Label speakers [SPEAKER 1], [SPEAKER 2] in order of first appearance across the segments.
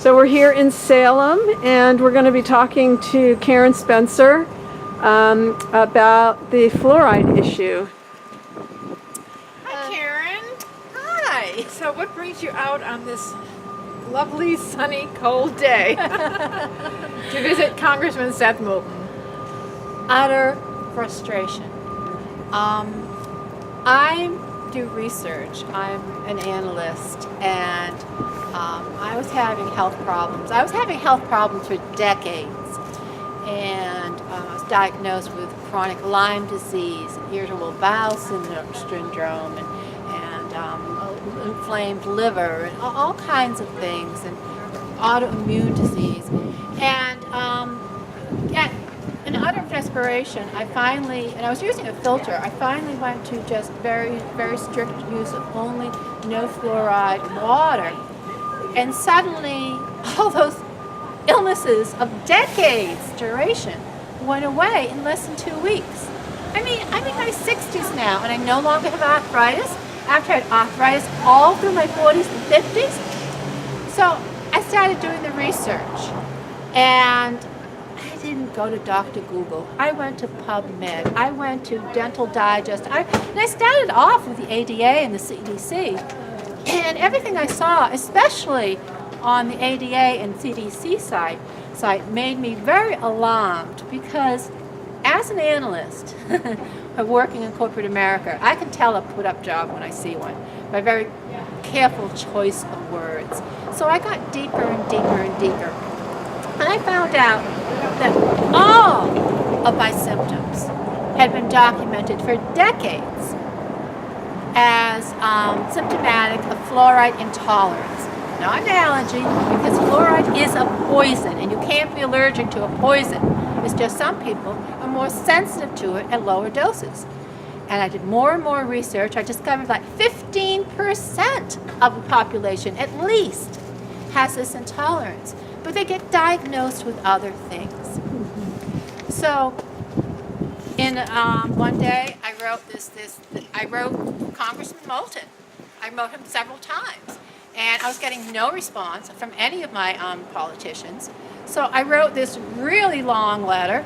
[SPEAKER 1] So we're here in Salem, and we're going to be talking to Karen Spencer about the fluoride issue.
[SPEAKER 2] Hi, Karen. Hi. So what brings you out on this lovely, sunny, cold day to visit Congressman Seth Moulton?
[SPEAKER 3] Utter frustration. I do research. I'm an analyst, and I was having health problems. I was having health problems for decades, and I was diagnosed with chronic Lyme disease, and irritable bowel syndrome, and inflamed liver, and all kinds of things, and autoimmune disease, and in utter desperation, I was using a filter, I finally went to just very, very strict use of only no fluoride water. And suddenly, all those illnesses of decades duration went away in less than 2 weeks. I'm in my 60s now, and I no longer have arthritis, after I had arthritis all through my 40s and 50s. So I started doing the research, and I didn't go to Dr. Google. I went to PubMed. I went to Dental Digest. And I started off with the ADA and the CDC. And everything I saw, especially on the ADA and CDC site made me very alarmed, because as an analyst working in corporate America, I can tell a put-up job when I see one by very careful choice of words. So I got deeper and deeper and deeper. And I found out that all of my symptoms had been documented for decades as symptomatic of fluoride intolerance. Not an allergy, because fluoride is a poison, and you can't be allergic to a poison. It's just some people are more sensitive to it at lower doses. And I did more and more research. I discovered like 15% of the population, at least, has this intolerance. But they get diagnosed with other things. So, in one day, I wrote Congressman Moulton. I wrote him several times, and I was getting no response from any of my politicians. So I wrote this really long letter,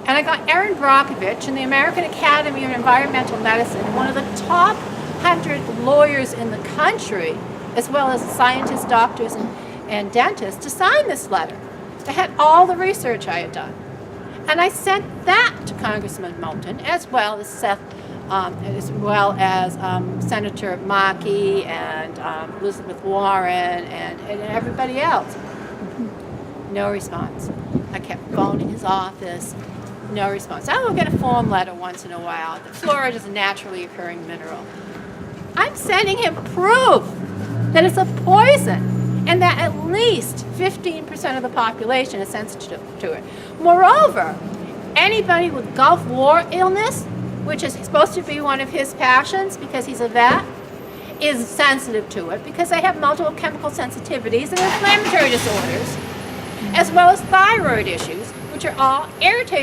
[SPEAKER 3] and I got Erin Brockovich in the American Academy of Environmental Medicine, one of the top 100 lawyers in the country, as well as scientists, doctors, and dentists, to sign this letter. They had all the research I had done. And I sent that to Congressman Moulton, as well as Senator Markey and Elizabeth Warren and everybody else. No response. I kept phoning his office. No response. I will get a form letter once in a while. The fluoride is a naturally occurring mineral. I'm sending him proof that it's a poison, and that at least 15% of the population is sensitive to it. Moreover, anybody with Gulf War illness, which is supposed to be one of his passions because he's a vet, is sensitive to it because they have multiple chemical sensitivities and inflammatory disorders, as well as thyroid issues, which are all irritating.